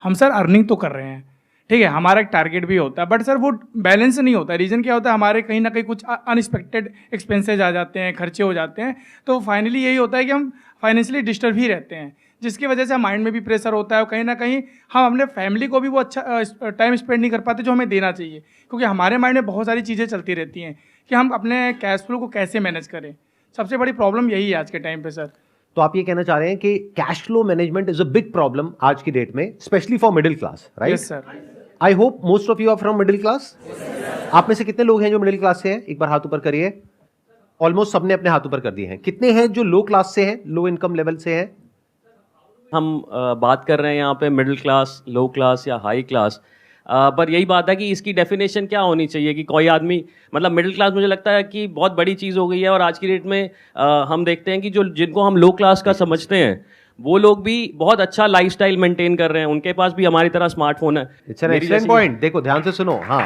हम sir earning तो कर रहे हैं, ठीक है, हमारा एक टारगेट भी होता है, बट सर वो बैलेंस नहीं होता। रीज़न क्या होता है, हमारे कहीं ना कहीं कुछ अनएक्सपेक्टेड एक्सपेंसेज आ जाते हैं, खर्चे हो जाते हैं, तो फाइनली यही होता है कि हम फाइनेंशियली डिस्टर्ब ही रहते हैं, जिसकी वजह से माइंड में भी प्रेशर होता है और कहीं ना कहीं हम अपने फैमिली को भी वो अच्छा टाइम स्पेंड नहीं कर पाते जो हमें देना चाहिए, क्योंकि हमारे माइंड में बहुत सारी चीज़ें चलती रहती हैं कि हम अपने कैश फ्लो को कैसे मैनेज करें। सबसे बड़ी प्रॉब्लम यही है आज के टाइम पे सर। तो आप ये कहना चाह रहे हैं कि cash flow management is a big problem आज की डेट में, specially for middle class, right? Yes sir. I hope most of you are from middle class. आप में से कितने लोग हैं जो मिडिल क्लास से हैं? एक बार हाथ ऊपर करिए। ऑलमोस्ट सबने अपने हाथ ऊपर कर दिए हैं। कितने हैं जो लो क्लास से हैं, लो इनकम लेवल से हैं? हम बात कर रहे हैं यहाँ पे मिडिल क्लास, लो क्लास या हाई क्लास, पर यही बात है कि इसकी डेफिनेशन क्या होनी चाहिए कि कोई आदमी, मतलब मिडिल क्लास मुझे लगता है कि बहुत बड़ी चीज़ हो गई है। और आज की डेट में हम देखते हैं कि जो जिनको हम लो क्लास का समझते हैं वो लोग भी बहुत अच्छा लाइफस्टाइल मेंटेन कर रहे हैं, उनके पास भी हमारी तरह स्मार्टफोन है। It's an excellent point. देखो ध्यान से सुनो। हाँ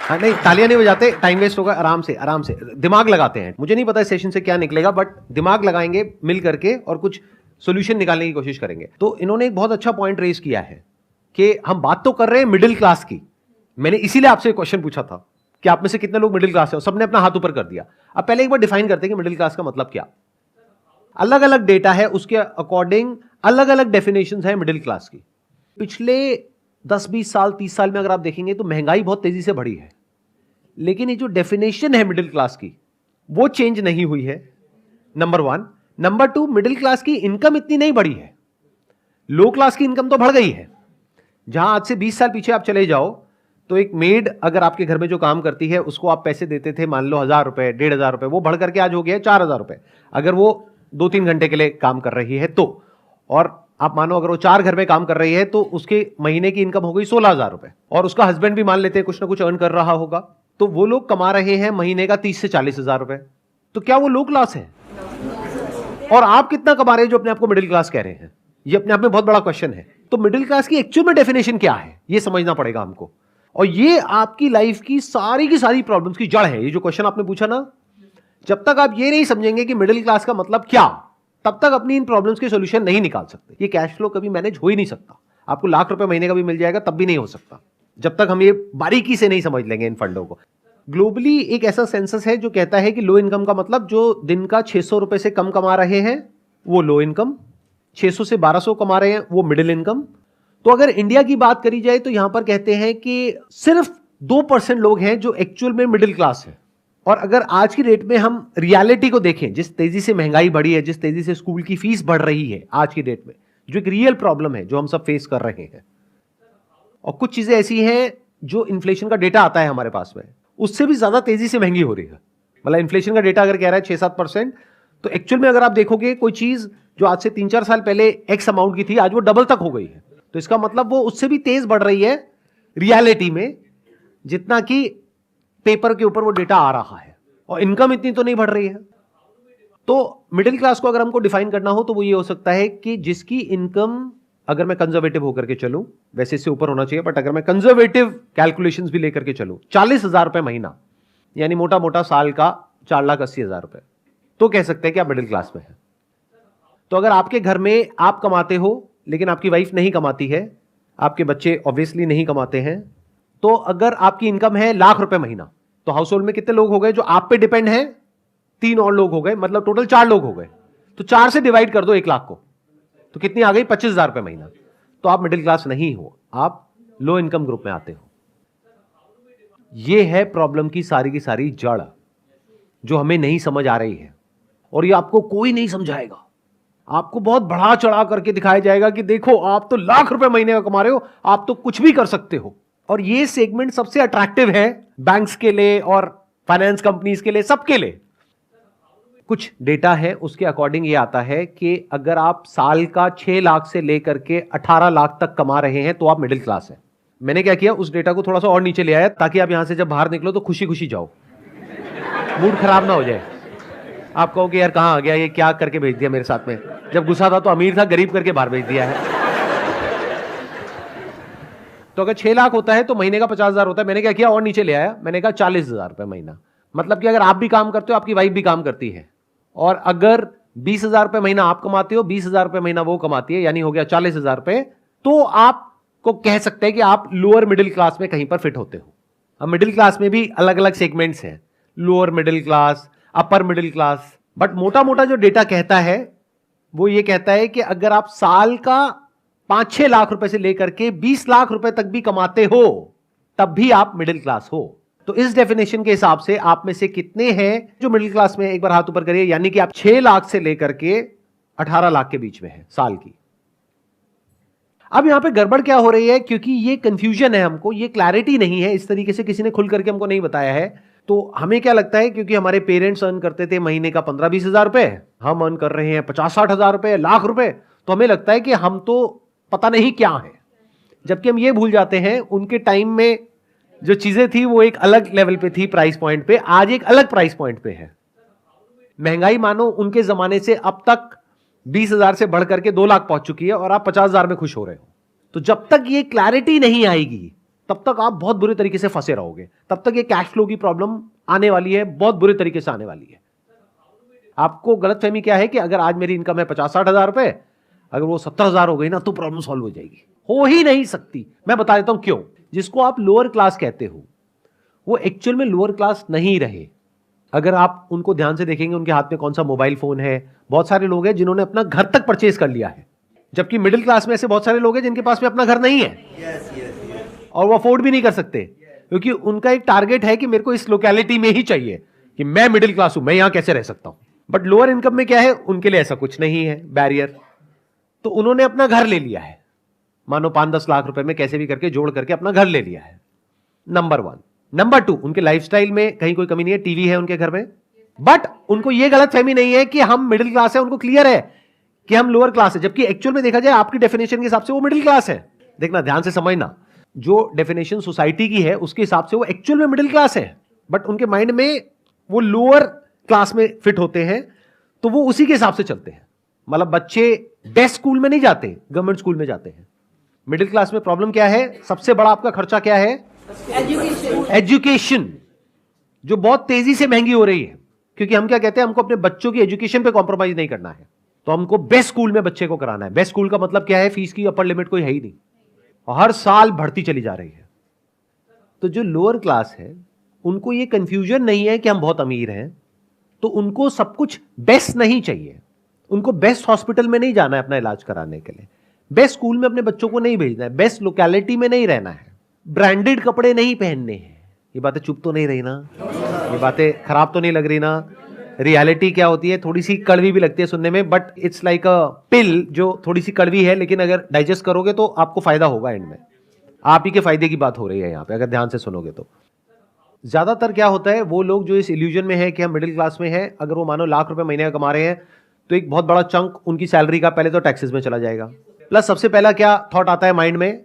हाँ, नहीं तालियां नहीं बजाते, टाइम वेस्ट होगा। आराम से आराम से दिमाग लगाते हैं। मुझे नहीं पता इस सेशन से क्या निकलेगा, बट दिमाग लगाएंगे मिल करके और कुछ सोल्यूशन निकालने की कोशिश करेंगे। तो इन्होंने एक बहुत अच्छा पॉइंट रेज किया है कि हम बात तो कर रहे हैं मिडिल क्लास की। मैंने इसीलिए आपसे क्वेश्चन पूछा था कि आप में से कितने लोग मिडिल क्लास है, सबने अपना हाथ ऊपर कर दिया। अब पहले एक बार डिफाइन करते हैं कि मिडिल क्लास का मतलब क्या। अलग अलग डेटा है, उसके अकॉर्डिंग अलग अलग डेफिनेशंस है मिडिल क्लास की। पिछले 10-20 साल 30 साल में अगर आप देखेंगे तो महंगाई बहुत तेजी से बढ़ी है, लेकिन ये जो डेफिनेशन है मिडिल क्लास की वो चेंज नहीं हुई है, नंबर 1। नंबर 2, मिडिल क्लास की इनकम इतनी नहीं बढ़ी है, लो क्लास की इनकम तो बढ़ गई है। जहां आज से 20 साल पीछे आप चले जाओ तो एक मेड अगर आपके घर में जो काम करती है उसको आप पैसे देते थे, मान लो 1000 रुपए 1500 रुपए, वो बढ़ करके आज हो गया 4000 रुपए अगर वो 2-3 घंटे के लिए काम कर रही है तो। और आप मानो अगर वो 4 घर में काम कर रही है तो उसके महीने की इनकम हो गई 16000 रुपए, और उसका हस्बैंड भी मान लेते हैं कुछ ना कुछ अर्न कर रहा होगा, तो वो लोग कमा रहे हैं महीने का 30 से 40 हजार रुपए। तो क्या वो लो क्लास है? और आप कितना कमा रहे हैं जो अपने आप को मिडिल क्लास कह रहे हैं? ये अपने आप में बहुत बड़ा क्वेश्चन है। तो मिडिल क्लास की एक्चुअल में डेफिनेशन क्या है ये समझना पड़ेगा हमको, और ये आपकी लाइफ की सारी प्रॉब्लम्स की जड़ है। ये जो क्वेश्चन आपने पूछा ना, जब तक आप ये नहीं समझेंगे कि मिडिल क्लास का मतलब क्या, तब तक अपनी इन प्रॉब्लम्स के सॉल्यूशन नहीं निकाल सकते। ये कैश फ्लो कभी मैनेज हो ही नहीं सकता। आपको लाख रुपए महीने का भी मिल जाएगा तब भी नहीं हो सकता, जब तक हम ये बारीकी से नहीं समझ लेंगे इन फंडों को। ग्लोबली एक ऐसा सेंसस है जो कहता है कि लो इनकम का मतलब जो दिन का 600 रुपए से कम कमा रहे हैं वो लो इनकम, 600 से 1200 कमा रहे हैं वो मिडिल इनकम। तो अगर इंडिया की बात करी जाए तो यहां पर कहते हैं कि सिर्फ 2% लोग हैं जो एक्चुअल में मिडिल क्लास है। और अगर आज की डेट में हम रियलिटी को देखें, जिस तेजी से महंगाई बढ़ी है, जिस तेजी से स्कूल की फीस बढ़ रही है आज की डेट में, जो एक रियल प्रॉब्लम है जो हम सब फेस कर रहे हैं, और कुछ चीजें ऐसी हैं जो इन्फ्लेशन का डेटा आता है हमारे पास में, उससे भी ज्यादा तेजी से महंगी हो रही है। मतलब इन्फ्लेशन का डेटा अगर कह रहा है 6-7%, तो एक्चुअल में अगर आप देखोगे कोई चीज जो आज से 3-4 साल पहले एक्स अमाउंट की थी, आज वो डबल तक हो गई है। तो इसका मतलब वो उससे भी तेज बढ़ रही है रियलिटी में, जितना कि पेपर के ऊपर वो डेटा आ रहा है, और इनकम इतनी तो नहीं बढ़ रही है। तो मिडिल क्लास को अगर हमको डिफाइन करना हो तो वो ये हो सकता है कि जिसकी इनकम, अगर मैं कंजर्वेटिव होकर के चलूं, वैसे इससे ऊपर होना चाहिए, बट अगर मैं कंजर्वेटिव कैलकुलेशंस भी लेकर के चलूं, 40,000 रुपए महीना, यानी मोटा मोटा साल का 4,80,000 रुपए, तो कह सकते हैं कि आप मिडिल क्लास में हैं। तो अगर आपके घर में आप कमाते हो लेकिन आपकी वाइफ नहीं कमाती है, आपके बच्चे ऑब्वियसली नहीं कमाते हैं, तो अगर आपकी इनकम है लाख रुपए महीना, तो हाउस होल्ड में कितने लोग हो गए जो आप पे डिपेंड है? 3 और लोग हो गए, मतलब टोटल 4 लोग हो गए। तो 4 से डिवाइड कर दो 1 लाख को, तो कितनी आ गई? 25,000 रुपए महीना। तो आप मिडिल क्लास नहीं हो, आप लो इनकम ग्रुप में आते हो। यह है प्रॉब्लम की सारी जड़ जो हमें नहीं समझ आ रही है, और ये आपको कोई नहीं समझाएगा। आपको बहुत बढ़ा चढ़ा करके दिखाया जाएगा कि देखो आप तो लाख रुपए महीने का कमा रहे हो, आप तो कुछ भी कर सकते हो। और ये सेगमेंट सबसे अट्रैक्टिव है बैंक्स के लिए और फाइनेंस कंपनीज के लिए, सबके लिए। कुछ डेटा है उसके अकॉर्डिंग ये आता है कि अगर आप साल का 6 लाख से लेकर के 18 लाख तक कमा रहे हैं तो आप मिडिल क्लास है। मैंने क्या किया, उस डेटा को थोड़ा सा और नीचे ले आया ताकि आप यहां से जब बाहर निकलो तो खुशी खुशी जाओ, मूड खराब ना हो जाए। आप कहो कि यार कहां आ गया, ये क्या करके भेज दिया मेरे साथ में, जब गुस्सा था तो अमीर था, गरीब करके बाहर भेज दिया है। तो अगर 6 लाख होता है तो महीने का 50,000 होता है। मैंने क्या किया, और नीचे ले आया, मैंने कहा 40,000 रुपए महीना। मतलब कि अगर आप भी काम करते हो, आपकी वाइफ भी काम करती है, और अगर 20,000 रुपए महीना आप कमाते हो, 20,000 रुपए महीना वो कमाती है, यानी हो गया 40,000 रुपए, तो आपको को कह सकते हैं कि आप लोअर मिडिल क्लास में कहीं पर फिट होते हो। अब मिडिल क्लास में भी अलग अलग सेगमेंट्स हैं, lower middle class, upper middle class. But मोटा मोटा जो डेटा कहता है वो ये कहता है कि अगर आप साल का 5-6 लाख रुपए से लेकर के 20 लाख रुपए तक भी कमाते हो तब भी आप मिडिल क्लास हो। तो इस डेफिनेशन के हिसाब से आप में से कितने हैं जो मिडिल क्लास में, एक बार हाथ ऊपर करिए, यानी कि आप 6 लाख से लेकर के 18 लाख के बीच में है साल की। अब यहां पे गड़बड़ क्या हो रही है, क्योंकि ये कंफ्यूजन है, हमको ये क्लैरिटी नहीं है, इस तरीके से किसी ने खुल करके हमको नहीं बताया है। तो हमें क्या लगता है, क्योंकि हमारे पेरेंट्स अर्न करते थे महीने का 15-20 हजार रुपए, हम अर्न कर रहे हैं 50-60 हजार रुपए, लाख रुपए, तो हमें लगता है कि हम तो पता नहीं क्या है। जबकि हम ये भूल जाते हैं उनके टाइम में जो चीजें थी वो एक अलग लेवल पे थी, प्राइस पॉइंट पे, आज एक अलग प्राइस पॉइंट पे है। महंगाई मानो उनके जमाने से अब तक 20,000 से बढ़ करके 2 लाख पहुंच चुकी है और आप 50,000 में खुश हो रहे हो। तो जब तक ये क्लैरिटी नहीं आएगी तब तक आप बहुत बुरे तरीके से फंसे रहोगे, तब तक ये कैश फ्लो की प्रॉब्लम आने वाली है, बहुत बुरे तरीके से आने वाली है। आपको गलतफहमी क्या है कि अगर आज मेरी इनकम है 50-60 हजार रुपए, अगर वो 70,000 हो गई ना तो प्रॉब्लम सॉल्व हो जाएगी। हो ही नहीं सकती। मैं बता देता हूं क्यों। जिसको आप लोअर क्लास कहते हो वो एक्चुअल में लोअर क्लास नहीं रहे। अगर आप उनको ध्यान से देखेंगे, उनके हाथ में कौन सा मोबाइल फोन है। बहुत सारे लोग हैं जिन्होंने अपना घर तक परचेज कर लिया है, जबकि मिडिल क्लास में ऐसे बहुत सारे लोग हैं जिनके पास में अपना घर नहीं है और वो अफोर्ड भी नहीं कर सकते, क्योंकि उनका एक टारगेट है कि मेरे को इस लोकेलिटी में ही चाहिए, कि मैं मिडिल क्लास हूं, मैं यहां कैसे रह सकता हूं। बट लोअर इनकम में क्या है, उनके लिए ऐसा कुछ नहीं है बैरियर, तो उन्होंने अपना घर ले लिया है, मानो 5-10 लाख रुपए में कैसे भी करके जोड़ करके अपना घर ले लिया है। नंबर 1। नंबर 2, उनके लाइफस्टाइल में कहीं कोई कमी नहीं है, टीवी है उनके घर में, बट उनको यह गलतफहमी नहीं है कि हम मिडिल क्लास है, उनको क्लियर है कि हम लोअर क्लास है, जबकि एक्चुअल में देखा जाए आपकी डेफिनेशन के हिसाब से वो मिडिल क्लास है। देखना, ध्यान से समझना, जो डेफिनेशन सोसाइटी की है उसके हिसाब से वो एक्चुअल में मिडिल क्लास है, बट उनके माइंड में वो लोअर क्लास में फिट होते हैं, तो वो उसी के हिसाब से चलते हैं। मतलब बच्चे बेस्ट स्कूल में नहीं जाते, गवर्नमेंट स्कूल में जाते हैं। मिडिल क्लास में प्रॉब्लम क्या है, सबसे बड़ा आपका खर्चा क्या है, एजुकेशन, जो बहुत तेजी से महंगी हो रही है, क्योंकि हम क्या कहते हैं, हमको अपने बच्चों की एजुकेशन पे कॉम्प्रोमाइज नहीं करना है, तो हमको बेस्ट स्कूल में बच्चे को कराना है। बेस्ट स्कूल का मतलब क्या है, फीस की अपर लिमिट कोई है ही नहीं, और हर साल बढ़ती चली जा रही है। तो जो लोअर क्लास है उनको ये कंफ्यूजन नहीं है कि हम बहुत अमीर हैं, तो उनको सब कुछ बेस्ट नहीं चाहिए। उनको बेस्ट हॉस्पिटल में नहीं जाना है अपना इलाज कराने के लिए, बेस्ट स्कूल में अपने बच्चों को नहीं भेजना है, बेस्ट लोकेलिटी में नहीं रहना है, ब्रांडेड कपड़े नहीं पहनने हैं। ये बातें चुप तो नहीं रही ना, ये बातें खराब तो नहीं लग रही ना। रियलिटी क्या होती है, थोड़ी सी कड़वी भी लगती है सुनने में, बट इट्स लाइक अ पिल जो थोड़ी सी कड़वी है, लेकिन अगर डाइजेस्ट करोगे तो आपको फायदा होगा एंड में। आप ही के फायदे की बात हो रही है यहाँ पे, अगर ध्यान से सुनोगे तो। ज्यादातर क्या होता है, वो लोग जो इस इल्यूजन में है कि हम मिडिल क्लास में हैं, अगर वो मानो लाख रुपए महीने का कमा रहे हैं तो एक बहुत बड़ा चंक उनकी सैलरी का पहले तो टैक्सेस में चला जाएगा। प्लस सबसे पहला क्या थॉट आता है माइंड में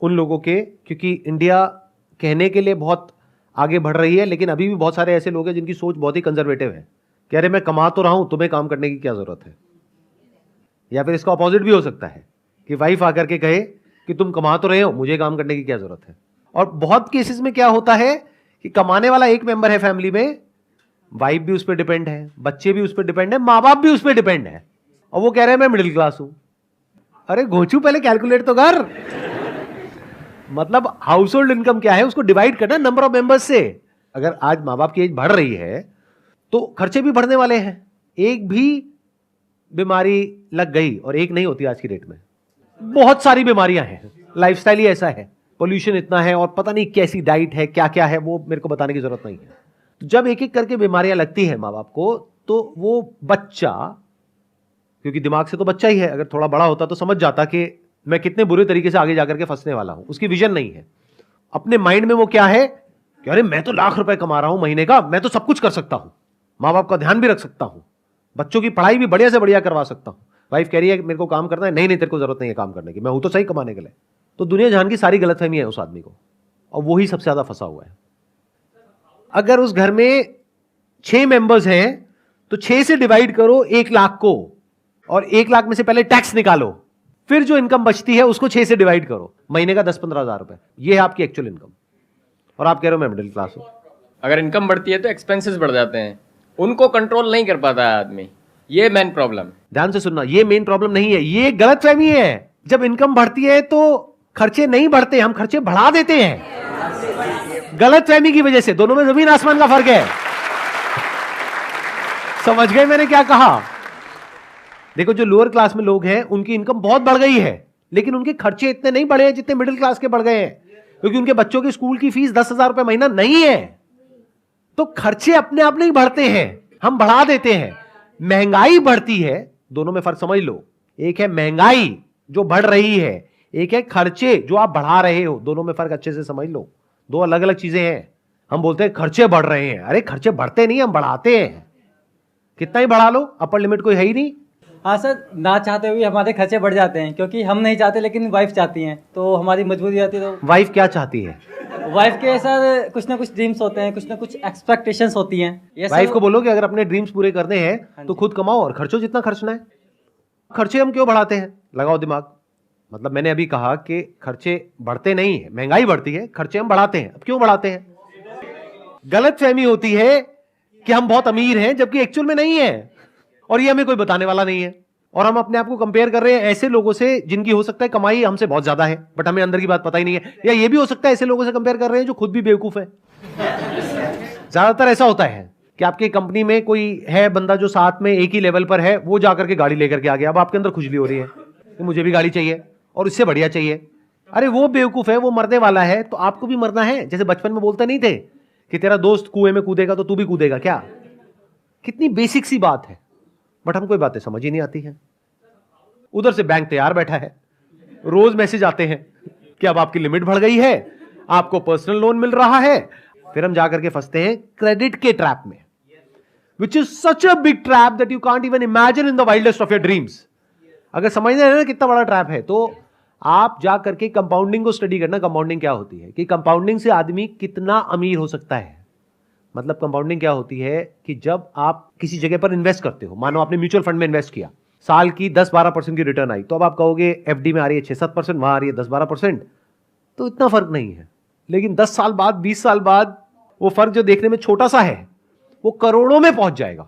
उन लोगों के, क्योंकि इंडिया कहने के लिए बहुत आगे बढ़ रही है, लेकिन अभी भी बहुत सारे ऐसे लोग हैं जिनकी सोच बहुत ही कंजर्वेटिव है, कह रहे मैं कमा तो रहा हूं, तुम्हें काम करने की क्या जरूरत है। या फिर इसका अपोजिट भी हो सकता है कि वाइफ आकर के कहे कि तुम कमा तो रहे हो, मुझे काम करने की क्या जरूरत है। और बहुत केसेस में क्या होता है कि कमाने वाला एक मेंबर है फैमिली में, वाइफ भी उस पर डिपेंड है, बच्चे भी उस पर डिपेंड है, माँ बाप भी उस पर डिपेंड है, और वो कह रहे हैं मैं मिडिल क्लास हूं। अरे घोचू, पहले कैलकुलेट तो कर। मतलब हाउस होल्ड इनकम क्या है उसको डिवाइड करना नंबर ऑफ मेंबर्स से। अगर आज माँ बाप की एज बढ़ रही है तो खर्चे भी बढ़ने वाले हैं। एक भी बीमारी लग गई, और एक नहीं होती आज की डेट में, बहुत सारी बीमारियां हैं, लाइफस्टाइल ही ऐसा है, पोल्यूशन इतना है, और पता नहीं कैसी डाइट है, क्या क्या है, वो मेरे को बताने की जरूरत नहीं है। तो जब एक एक करके बीमारियां लगती है माँ बाप को, तो वो बच्चा, क्योंकि दिमाग से तो बच्चा ही है, अगर थोड़ा बड़ा होता तो समझ जाता कि मैं कितने बुरे तरीके से आगे जाकर के फंसने वाला हूं। उसकी विजन नहीं है, अपने माइंड में वो क्या है कि अरे मैं तो लाख रुपए कमा रहा हूं महीने का, मैं तो सब कुछ कर सकता हूं, माँ बाप का ध्यान भी रख सकता हूं, बच्चों की पढ़ाई भी बढ़िया से बढ़िया करवा सकता हूं। वाइफ कह रही है मेरे को काम करना है, नहीं नहीं तेरे को जरूरत नहीं है काम करने की, मैं हूं तो सही कमाने के लिए। तो दुनिया जहान की सारी गलतफहमी है उस आदमी को, और वही सबसे ज्यादा फंसा हुआ है। अगर उस घर में 6 मेंबर्स हैं तो 6 से डिवाइड करो 1 लाख को, और 1 लाख में से पहले टैक्स निकालो, फिर जो इनकम बचती है उसको 6 से डिवाइड करो, महीने का 10-15 हजार रुपए, ये है आपकी एक्चुअल इनकम। और आप कह रहे हो मैं मिडिल क्लास हूं। अगर इनकम बढ़ती है तो एक्सपेंसेस बढ़ जाते हैं, उनको कंट्रोल नहीं कर पाता है आदमी, ये मेन प्रॉब्लम। ध्यान से सुनना, ये मेन प्रॉब्लम नहीं है, ये गलतफहमी है। जब इनकम बढ़ती है तो खर्चे नहीं बढ़ते, हम खर्चे बढ़ा देते हैं गलतफहमी की वजह से। दोनों में जमीन आसमान का फर्क है। समझ गए मैंने क्या कहा? देखो, जो लोअर क्लास में लोग हैं उनकी इनकम बहुत बढ़ गई है, लेकिन उनके खर्चे इतने नहीं बढ़े हैं जितने मिडिल क्लास के बढ़ गए हैं, क्योंकि उनके बच्चों की स्कूल की फीस 10,000 रुपए महीना नहीं है। तो खर्चे अपने आप नहीं बढ़ते हैं, हम बढ़ा देते हैं। महंगाई बढ़ती है, दोनों में फर्क समझ लो। एक है महंगाई जो बढ़ रही है, एक है खर्चे जो आप बढ़ा रहे हो। दोनों में फर्क अच्छे से समझ लो, दो अलग अलग चीजें हैं। हम बोलते हैं खर्चे बढ़ रहे हैं, अरे खर्चे बढ़ते नहीं, हम बढ़ाते हैं। कितना ही बढ़ा लो, अपर लिमिट कोई है ही नहीं। हाँ सर, ना चाहते हुए हमारे खर्चे बढ़ जाते हैं, क्योंकि हम नहीं चाहते लेकिन वाइफ चाहती हैं, तो हमारी मजबूरी आती है। तो वाइफ क्या चाहती है? वाइफ के सर कुछ ना कुछ ड्रीम्स होते हैं, कुछ ना कुछ एक्सपेक्टेशंस होती हैं। ये वाइफ को बोलो कि अगर अपने ड्रीम्स पूरे करने हैं तो खुद कमाओ और खर्चो जितना खर्चना है। खर्चे हम क्यों बढ़ाते हैं? लगाओ दिमाग। मतलब मैंने अभी कहा कि खर्चे बढ़ते नहीं है, महंगाई बढ़ती है, खर्चे हम बढ़ाते हैं। अब क्यों बढ़ाते हैं? गलतफहमी होती है कि हम बहुत अमीर हैं, जबकि एक्चुअल में नहीं है, और ये हमें कोई बताने वाला नहीं है। और हम अपने आप को कंपेयर कर रहे हैं ऐसे लोगों से जिनकी हो सकता है कमाई हमसे बहुत ज्यादा है, बट हमें अंदर की बात पता ही नहीं है। या ये भी हो सकता है ऐसे लोगों से कंपेयर कर रहे हैं जो खुद भी बेवकूफ है। ज्यादातर ऐसा होता है कि आपकी कंपनी में कोई है बंदा जो साथ में एक ही लेवल पर है, वो जाकर के गाड़ी लेकर के आ गया। अब आपके अंदर खुजली हो रही है कि मुझे भी गाड़ी चाहिए और इससे बढ़िया चाहिए। अरे वो बेवकूफ है, वो मरने वाला है, तो आपको भी मरना है। जैसे बचपन में बोलते नहीं थे कि तेरा दोस्त कुएं में कूदेगा तो तू भी कूदेगा क्या? कितनी बेसिक सी बात है, बट हम कोई बातें समझ ही नहीं आती हैं। उधर से बैंक तैयार बैठा है, रोज मैसेज आते हैं कि अब आपकी लिमिट बढ़ गई है, आपको पर्सनल लोन मिल रहा है। फिर हम जाकर के फंसते हैं क्रेडिट के ट्रैप में, which is such a big trap that you can't even imagine in the wildest of your dreams. अगर समझना है ना कितना बड़ा ट्रैप है, तो आप जा करके कंपाउंडिंग को स्टडी करना। कंपाउंडिंग क्या होती है, कि कंपाउंडिंग से आदमी कितना अमीर हो सकता है। मतलब कंपाउंडिंग क्या होती है कि जब आप किसी जगह पर इन्वेस्ट करते हो, मानो आपने म्यूचुअल फंड में इन्वेस्ट किया, साल की 10-12% की रिटर्न आई, तो अब आप कहोगे एफडी में आ रही है 6-7%, वहां आ रही है 10-12%, तो इतना फर्क नहीं है। लेकिन 10 साल बाद, 20 साल बाद वो फर्क जो देखने में छोटा सा है, वो करोड़ों में पहुंच जाएगा।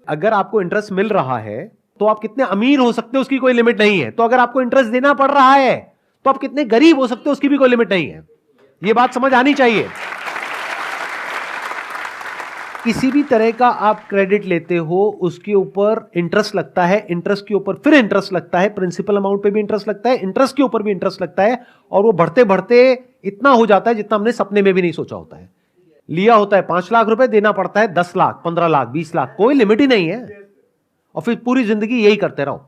अगर आपको इंटरेस्ट मिल रहा है तो आप कितने अमीर हो सकते हो उसकी कोई लिमिट नहीं है। तो अगर आपको इंटरेस्ट देना पड़ रहा है तो आप कितने गरीब हो सकते हो उसकी भी कोई लिमिट नहीं है। यह बात समझ आनी चाहिए। किसी भी तरह का आप क्रेडिट लेते हो, उसके ऊपर इंटरेस्ट लगता है, इंटरेस्ट के ऊपर फिर इंटरेस्ट लगता है, प्रिंसिपल अमाउंट पे भी इंटरेस्ट लगता है, इंटरेस्ट के ऊपर भी इंटरेस्ट लगता है, और वो बढ़ते बढ़ते इतना हो जाता है जितना हमने सपने में भी नहीं सोचा होता है। लिया होता है 5 लाख रुपए, देना पड़ता है 10 लाख, 15 लाख, 20 लाख, कोई लिमिट ही नहीं है, और फिर पूरी जिंदगी यही करते रहो।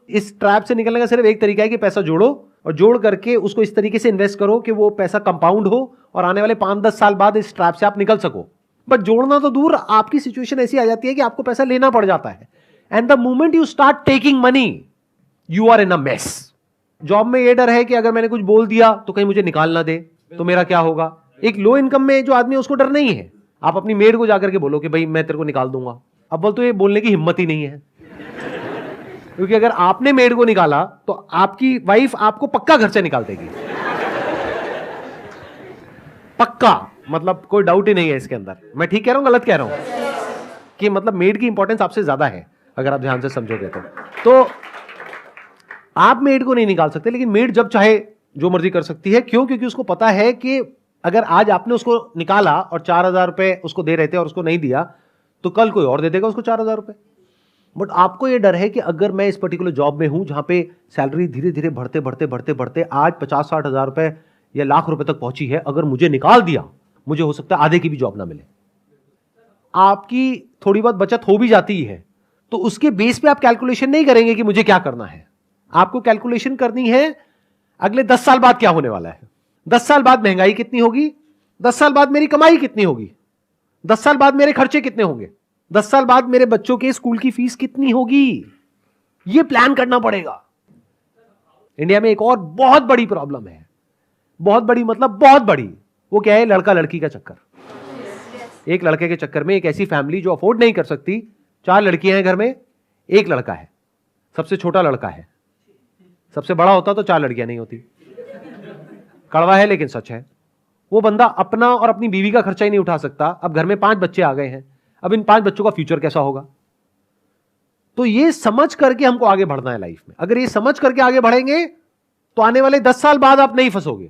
इस ट्रैप से निकलने का सिर्फ एक तरीका है कि पैसा जोड़ो, और जोड़ करके उसको इस तरीके से इन्वेस्ट करो कि वो पैसा कंपाउंड हो, और आने वाले 5-10 साल बाद इस ट्रैप से आप निकल सको। बट जोड़ना तो दूर, आपकी सिचुएशन ऐसी आ जाती है कि आपको पैसा लेना पड़ जाता है, and the moment you start taking money you are in a mess. Job में ये डर है कि अगर मैंने कुछ बोल दिया तो कहीं मुझे निकाल ना दे, तो मेरा क्या होगा। एक लो इनकम में जो आदमी है उसको डर नहीं है। आप अपनी मेड को जाकर के बोलो कि भाई मैं तेरे को निकाल दूंगा, अब बोल तो ये बोलने की हिम्मत ही नहीं है, क्योंकि अगर आपने मेड को निकाला तो आपकी वाइफ आपको पक्का घर से निकाल देगी, पक्का। मतलब कोई डाउट ही नहीं है इसके अंदर। मैं ठीक कह रहा हूं, गलत कह रहा हूं? कि मतलब मेड की इंपॉर्टेंस आपसे ज्यादा है अगर आप ध्यान से समझोगे तो आप मेड को नहीं निकाल सकते, लेकिन मेड जब चाहे जो मर्जी कर सकती है। क्यों? क्योंकि उसको पता है कि अगर आज आपने उसको निकाला और 4,000 रुपए उसको दे रहे थे और उसको नहीं दिया, तो कल कोई और दे देगा उसको 4,000 रुपए। बट आपको यह डर है कि अगर मैं इस पर्टिकुलर जॉब में हूं जहां पे सैलरी धीरे धीरे बढ़ते बढ़ते बढ़ते बढ़ते आज 50-60 हजार रुपए या लाख रुपए तक पहुंची है, अगर मुझे निकाल दिया मुझे हो सकता है आधे की भी जॉब ना मिले। आपकी थोड़ी बहुत बचत हो भी जाती है, तो उसके बेस पे आप कैलकुलेशन नहीं करेंगे कि मुझे क्या करना है। आपको कैलकुलेशन करनी है अगले 10 साल बाद क्या होने वाला है, 10 साल बाद महंगाई कितनी होगी, 10 साल बाद मेरी कमाई कितनी होगी, 10 साल बाद मेरे खर्चे कितने होंगे, 10 साल बाद मेरे बच्चों के स्कूल की फीस कितनी होगी। यह प्लान करना पड़ेगा। इंडिया में एक और बहुत बड़ी प्रॉब्लम है, बहुत बड़ी मतलब बहुत बड़ी। वो क्या है? लड़का लड़की का चक्कर। एक लड़के के चक्कर में एक ऐसी फैमिली जो अफोर्ड नहीं कर सकती, 4 लड़कियां हैं घर में, एक लड़का है, सबसे छोटा लड़का है। सबसे बड़ा होता तो 4 लड़कियां नहीं होती। कड़वा है लेकिन सच है। वो बंदा अपना और अपनी बीवी का खर्चा ही नहीं उठा सकता। अब घर में 5 बच्चे आ गए हैं, अब इन 5 बच्चों का फ्यूचर कैसा होगा। तो ये समझ करके हमको आगे बढ़ना है लाइफ में। अगर ये समझ करके आगे बढ़ेंगे तो आने वाले 10 साल बाद आप नहीं फंसोगे।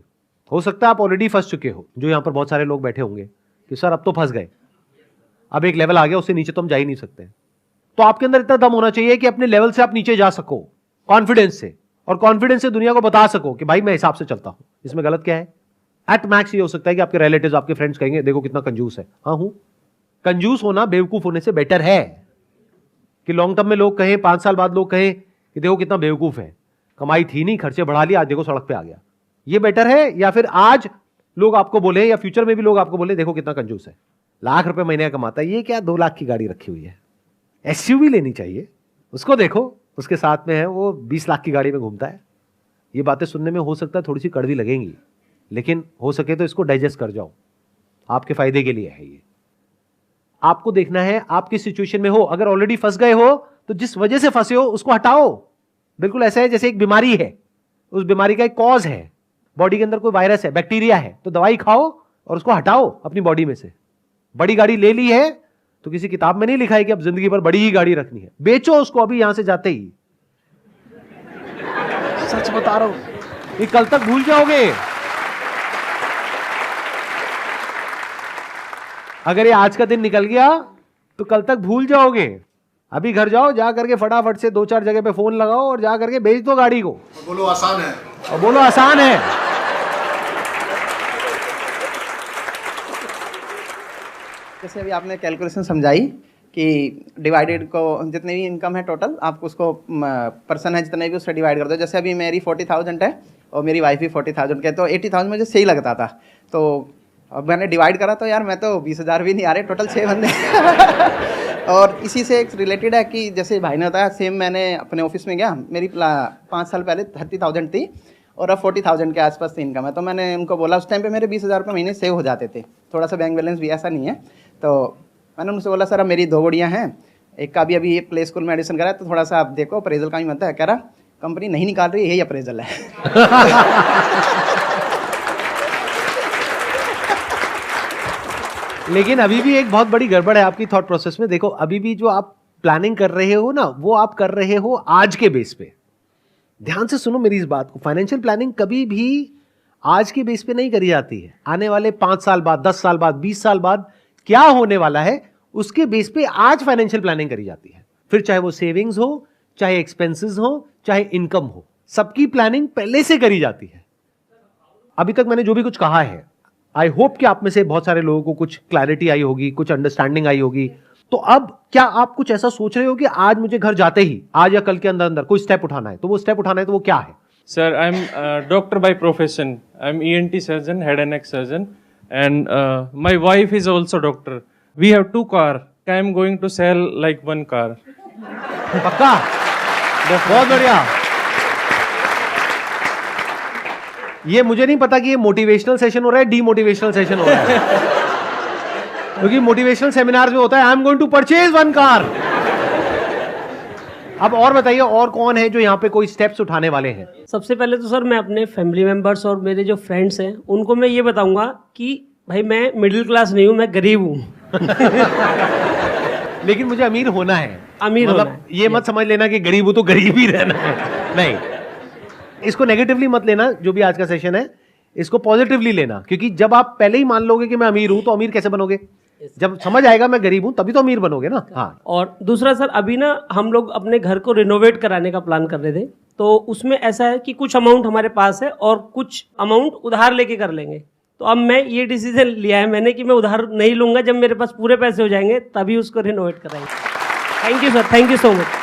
हो सकता है आप ऑलरेडी फंस चुके हो, जो यहां पर बहुत सारे लोग बैठे होंगे कि सर अब तो फंस गए, अब एक लेवल आ गया, उससे नीचे तो हम जा ही नहीं सकते। तो आपके अंदर इतना दम होना चाहिए कि अपने लेवल से आप नीचे जा सको कॉन्फिडेंस से, और कॉन्फिडेंस से दुनिया को बता सको कि भाई मैं हिसाब से चलता हूं, इसमें गलत क्या है। एट मैक्स ये हो सकता है कि आपके रिलेटिव्स, आपके फ्रेंड्स कहेंगे देखो कितना कंजूस है। हाँ हूं, कंजूस होना बेवकूफ होने से बेटर है कि लॉन्ग टर्म में लोग कहें, 5 साल बाद लोग कहें कि देखो कितना बेवकूफ है, कमाई थी नहीं, खर्चे बढ़ा लिया, आज देखो सड़क पे आ गया। ये बेटर है, या फिर आज लोग आपको बोले, या फ्यूचर में भी लोग आपको बोले देखो कितना कंजूस है, लाख रुपए महीने का कमाता है, ये क्या 2 लाख की गाड़ी रखी हुई है। एसयूवी लेनी चाहिए उसको, देखो उसके साथ में है वो 20 लाख की गाड़ी में घूमता है। ये बातें सुनने में हो सकता है थोड़ी सी कड़वी लगेंगी, लेकिन हो सके तो इसको डाइजेस्ट कर जाओ, आपके फायदे के लिए है ये। आपको देखना है आप किस सिचुएशन में हो। अगर ऑलरेडी फंस गए हो तो जिस वजह से फंसे हो उसको हटाओ। बिल्कुल ऐसा है जैसे एक बीमारी है, उस बीमारी का एक कॉज है, बॉडी के अंदर कोई वायरस है, बैक्टीरिया है, तो दवाई खाओ और उसको हटाओ अपनी बॉडी में से। बड़ी गाड़ी ले ली है तो किसी किताब में नहीं लिखा है कि अब जिंदगी भर बड़ी ही गाड़ी रखनी है, बेचो उसको अभी यहां से जाते ही। सच बता रहा हूं, ये कल तक भूल जाओगे। अगर ये आज का दिन निकल गया तो कल तक भूल जाओगे। अभी घर जाओ, जा करके फटाफट से 2-4 जगह पे फोन लगाओ और जा करके बेच दो गाड़ी को। बोलो आसान है, और बोलो आसान है। जैसे अभी आपने कैलकुलेशन समझाई कि डिवाइडेड को जितनी भी इनकम है टोटल, आप उसको पर्सन है जितने भी उससे डिवाइड कर दो। जैसे अभी मेरी 40,000 है और मेरी वाइफ भी 40,000 के, तो 80,000 मुझे सही लगता था। तो अब मैंने डिवाइड करा तो यार मैं तो 20,000 भी नहीं आ रहे, टोटल 6 बंदे। और इसी से एक रिलेटेड है कि जैसे भाई ने बताया, सेम मैंने अपने ऑफिस में गया, मेरी 5 साल पहले 30,000 थी और अब 40,000 के आसपास इनकम है। तो मैंने उनको बोला, उस टाइम पे मेरे 20,000 रुपये महीने सेव हो जाते थे, थोड़ा सा बैंक बैलेंस भी ऐसा नहीं है। तो मैंने उनसे बोला सर अब मेरी 2 गुड़ियाँ हैं, एक का भी अभी प्ले स्कूल में एडमिशन करा है, तो थोड़ा सा आप देखो अप्रेजल का भी मत है। कह रहा कंपनी नहीं निकाल रही, यही अप्रेजल है। लेकिन अभी भी एक बहुत बड़ी गड़बड़ है आपकी थॉट प्रोसेस में। देखो अभी भी जो आप प्लानिंग कर रहे हो ना, वो आप कर रहे हो आज के बेस पे। ध्यान से सुनो मेरी इस बात को, फाइनेंशियल प्लानिंग कभी भी आज के बेस पे नहीं करी जाती है। आने वाले 5 साल बाद, 10 साल बाद, 20 साल बाद क्या होने वाला है उसके बेस पे आज फाइनेंशियल प्लानिंग करी जाती है। फिर चाहे वो सेविंग्स हो, चाहे एक्सपेंसेस हो, चाहे इनकम हो, सबकी प्लानिंग पहले से करी जाती है। अभी तक मैंने जो भी कुछ कहा है, आई होप कि आप में से बहुत सारे लोगों को कुछ क्लैरिटी आई होगी, कुछ अंडरस्टैंडिंग आई होगी। तो अब क्या आप कुछ ऐसा सोच रहे हो कि आज मुझे घर जाते ही, आज या कल के अंदर अंदर कोई स्टेप उठाना है, तो वो स्टेप उठाना है तो वो क्या है? Sir, I'm a doctor by profession. I'm ENT surgeon, head and neck surgeon, and my wife is also doctor. We have 2 cars. I'm going to sell like 1 car. पक्का? बहुत बढ़िया। ये मुझे नहीं पता कि ये मोटिवेशनल सेशन हो रहा है, डीमोटिवेशनल सेशन हो रहा है। क्योंकि मोटिवेशनल सेमिनार में होता है I am going to purchase 1 car. अब और बताइए, और कौन है जो यहाँ पे कोई स्टेप्स उठाने वाले हैं? सबसे पहले तो सर मैं अपने फैमिली मेंबर्स और मेरे जो फ्रेंड्स हैं उनको मैं ये बताऊंगा कि भाई मैं मिडिल क्लास नहीं हूँ, मैं गरीब हूँ। लेकिन मुझे अमीर होना है। अमीर मतलब होना है। ये मत समझ लेना कि गरीब हूं तो गरीब ही रहना है, नहीं। इसको नेगेटिवली मत लेना, जो भी आज का सेशन है इसको पॉजिटिवली लेना। क्योंकि जब आप पहले ही मान लोगे कि मैं अमीर हूं तो अमीर कैसे बनोगे? जब समझ आएगा मैं गरीब हूं तभी तो अमीर बनोगे ना। हाँ। और दूसरा सर, अभी ना हम लोग अपने घर को रिनोवेट कराने का प्लान कर रहे थे, तो उसमें ऐसा है कि कुछ अमाउंट हमारे पास है और कुछ अमाउंट उधार लेके कर लेंगे। तो अब मैं ये डिसीजन लिया है मैंने कि मैं उधार नहीं लूंगा, जब मेरे पास पूरे पैसे हो जाएंगे तभी उसको रिनोवेट कराएंगे। Thank you sir, thank you so much.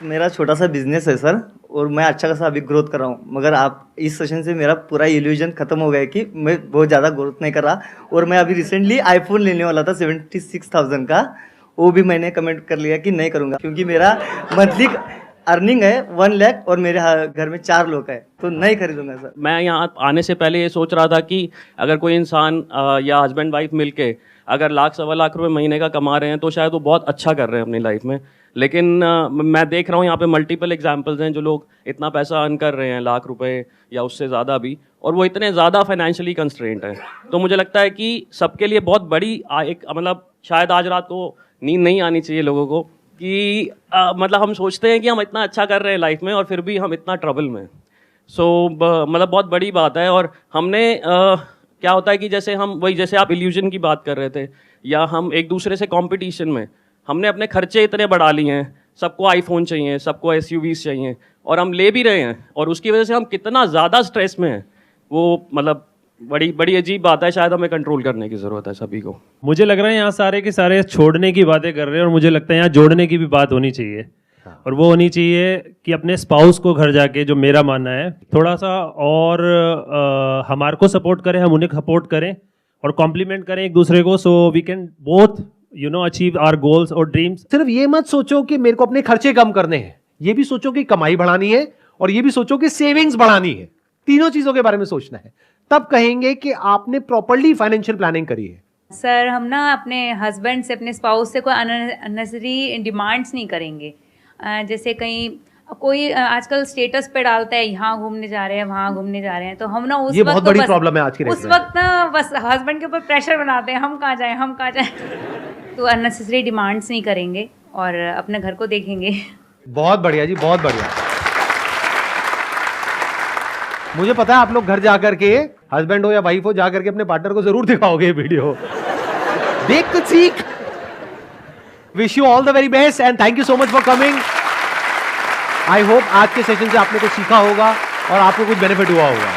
मेरा छोटा सा बिजनेस है सर, और मैं अच्छा खासा अभी ग्रोथ कर रहा हूँ, मगर आप इस सेशन से मेरा पूरा इल्यूजन खत्म हो गया कि मैं बहुत ज़्यादा ग्रोथ नहीं कर रहा। और मैं अभी रिसेंटली आईफोन लेने वाला था 76,000 का, वो भी मैंने कमेंट कर लिया कि नहीं करूँगा, क्योंकि मेरा मंथली अर्निंग है 1 लाख और मेरे घर में 4 लोग हैं, तो नहीं खरीदूंगा सर। मैं यहाँ आने से पहले ये सोच रहा था कि अगर कोई इंसान या हस्बैंड वाइफ मिलके अगर 1,00,000-1,25 लाख रुपए महीने का कमा रहे हैं तो शायद वो बहुत अच्छा कर रहे हैं अपनी लाइफ में। लेकिन मैं देख रहा हूँ यहाँ पे मल्टीपल एग्जांपल्स हैं जो लोग इतना पैसा अर्न कर रहे हैं, लाख रुपए या उससे ज़्यादा भी, और वो इतने ज़्यादा फाइनेंशियली कंस्ट्रेंट हैं। तो मुझे लगता है कि सबके लिए बहुत बड़ी एक मतलब शायद आज रात को नींद नहीं आनी चाहिए लोगों को कि मतलब हम सोचते हैं कि हम इतना अच्छा कर रहे हैं लाइफ में और फिर भी हम इतना ट्रबल में। मतलब बहुत बड़ी बात है। और हमने क्या होता है कि जैसे हम वही जैसे आप इल्यूजन की बात कर रहे थे, या हम एक दूसरे से कंपटीशन में हमने अपने खर्चे इतने बढ़ा लिए हैं, सबको आईफोन चाहिए, सबको एसयूवीज चाहिए, और हम ले भी रहे हैं, और उसकी वजह से हम कितना ज़्यादा स्ट्रेस में हैं, वो मतलब बड़ी बड़ी अजीब बात है। शायद हमें कंट्रोल करने की ज़रूरत है सभी को। मुझे लग रहा है यहाँ सारे के सारे छोड़ने की बातें कर रहे हैं, और मुझे लगता है यहाँ जोड़ने की भी बात होनी चाहिए। और वो होनी चाहिए कि अपने स्पाउस को घर जाके, जो मेरा मानना है, थोड़ा सा और हमारे को सपोर्ट करें, हम उन्हें सपोर्ट करें और कॉम्प्लीमेंट करें एक दूसरे को, so we can both achieve our goals और ड्रीम्स। सिर्फ ये मत सोचो कि मेरे को अपने खर्चे कम करने हैं, ये भी सोचो कि कमाई बढ़ानी है, और ये भी सोचो कि सेविंग्स बढ़ानी है। तीनों चीजों के बारे में सोचना है, तब कहेंगे कि आपने प्रॉपर्ली फाइनेंशियल प्लानिंग करी है। सर, हम ना अपने हस्बैंड से, अपने स्पाउस से कोई अननेसेसरी डिमांड्स नहीं करेंगे। जैसे कहीं कोई आजकल स्टेटस पे डालता है यहाँ घूमने जा रहे हैं, वहाँ घूमने जा रहे हैं, तो हम ना उस ये वक्त बहुत तो बड़ी बस प्रॉब्लम है आज के उस वक्त ना बस हस्बैंड के ऊपर प्रेशर बनाते हैं, हम कहाँ जाएं, हम कहाँ जाएं। तो अननेसेसरी डिमांड्स नहीं करेंगे और अपने घर को देखेंगे। बहुत बढ़िया जी, बहुत बढ़िया। मुझे पता है आप लोग घर जाकर के, हस्बैंड हो या वाइफ हो, जाकर के अपने पार्टनर को जरूर दिखाओगे वीडियो, देख कुछ सीख। Wish you all the very best and thank you so much for coming. I hope आज के सेशन से आपने कुछ सीखा होगा और आपको कुछ बेनिफिट हुआ होगा।